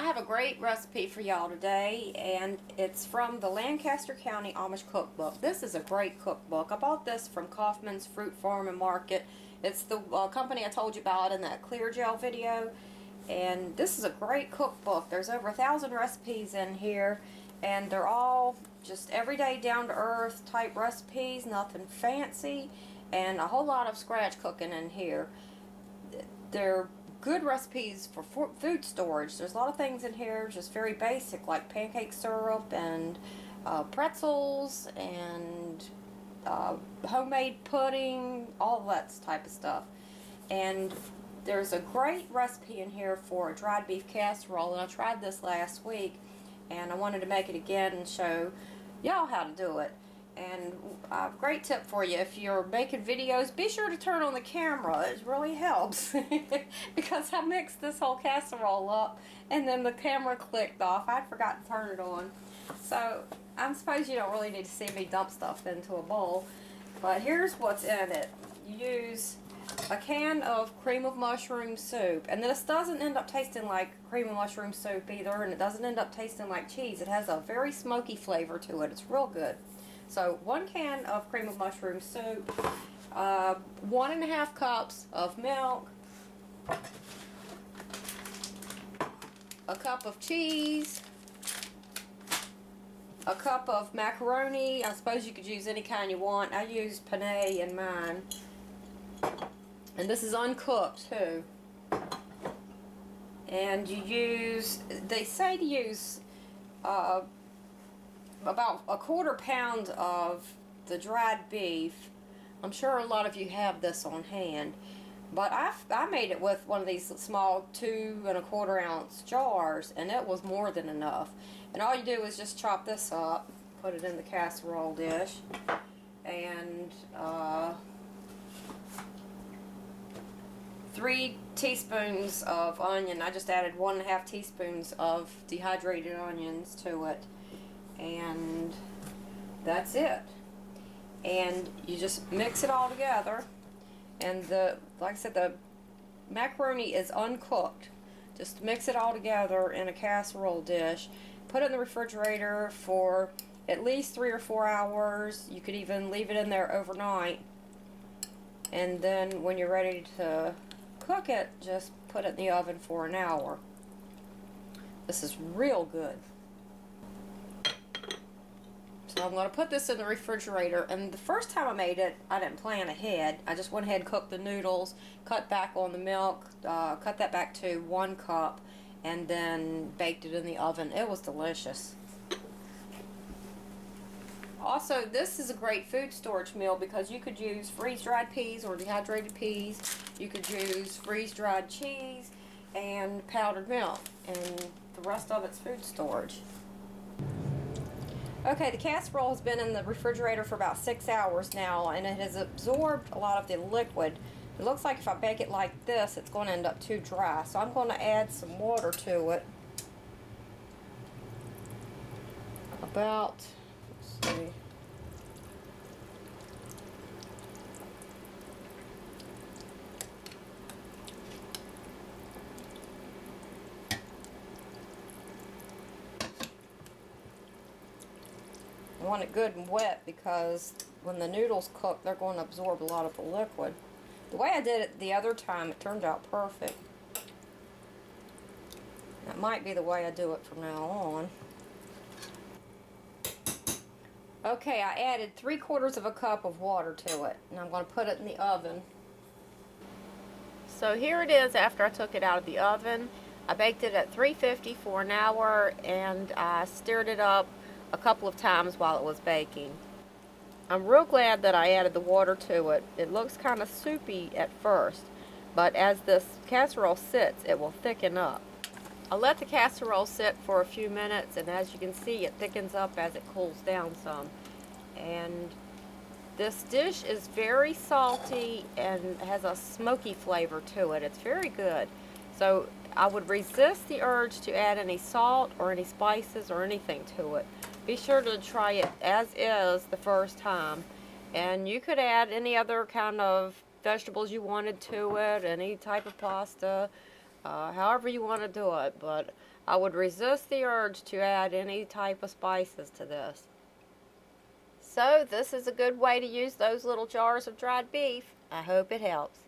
I have a great recipe for y'all today, and it's from the Lancaster County Amish Cookbook. This is a great cookbook. I bought this from Kauffman's Fruit Farm and Market. It's the company I told you about in that clear gel video, and this is a great cookbook. There's over 1,000 recipes in here, and they're all just everyday down-to-earth type recipes, nothing fancy, and a whole lot of scratch cooking in here. They're good recipes for food storage. There's a lot of things in here just very basic, like pancake syrup and pretzels and homemade pudding, all that type of stuff. And there's a great recipe in here for a dried beef casserole, and I tried this last week, and I wanted to make it again and show y'all how to do it. And a great tip for you, if you're making videos, be sure to turn on the camera. It really helps because I mixed this whole casserole up and then the camera clicked off. I forgot to turn it on. So I suppose you don't really need to see me dump stuff into a bowl, but here's what's in it. You use a can of cream of mushroom soup, and this doesn't end up tasting like cream of mushroom soup either, and it doesn't end up tasting like cheese. It has a very smoky flavor to it. It's real good. So 1 can of cream of mushroom soup, 1½ cups of milk, a cup of cheese, a cup of macaroni. I suppose you could use any kind you want. I used penne in mine. And this is uncooked too. And you use, they say to use about a 1/4 pound of the dried beef. I'm sure a lot of you have this on hand, but I made it with one of these small 2 1/4 ounce jars, and it was more than enough. And all you do is just chop this up, put it in the casserole dish, and 3 teaspoons of onion. I just added 1½ teaspoons of dehydrated onions to it. And that's it. And you just mix it all together. And like I said, the macaroni is uncooked. Just mix it all together in a casserole dish. Put it in the refrigerator for at least 3 or 4 hours. You could even leave it in there overnight. And then when you're ready to cook it, just put it in the oven for an hour. This is real good. So I'm going to put this in the refrigerator, and the first time I made it, I didn't plan ahead. I just went ahead and cooked the noodles, cut back on the milk, cut that back to 1 cup, and then baked it in the oven. It was delicious. Also, this is a great food storage meal because you could use freeze-dried peas or dehydrated peas. You could use freeze-dried cheese and powdered milk, and the rest of it's food storage. Okay, the casserole has been in the refrigerator for about 6 hours now, and it has absorbed a lot of the liquid. It looks like if I bake it like this, it's going to end up too dry. So I'm going to add some water to it. About, let's see. I want it good and wet because when the noodles cook, they're going to absorb a lot of the liquid. The way I did it the other time, it turned out perfect. That might be the way I do it from now on. Okay, I added 3/4 cup of water to it, and I'm going to put it in the oven. So here it is after I took it out of the oven. I baked it at 350 for an hour, and I stirred it up a couple of times while it was baking. I'm real glad that I added the water to it. It looks kind of soupy at first, but as this casserole sits, it will thicken up. I'll let the casserole sit for a few minutes, and as you can see, it thickens up as it cools down some. And this dish is very salty and has a smoky flavor to it. It's very good. So I would resist the urge to add any salt or any spices or anything to it. Be sure to try it as is the first time, and you could add any other kind of vegetables you wanted to it, any type of pasta, however you want to do it, but I would resist the urge to add any type of spices to this. So this is a good way to use those little jars of dried beef. I hope it helps.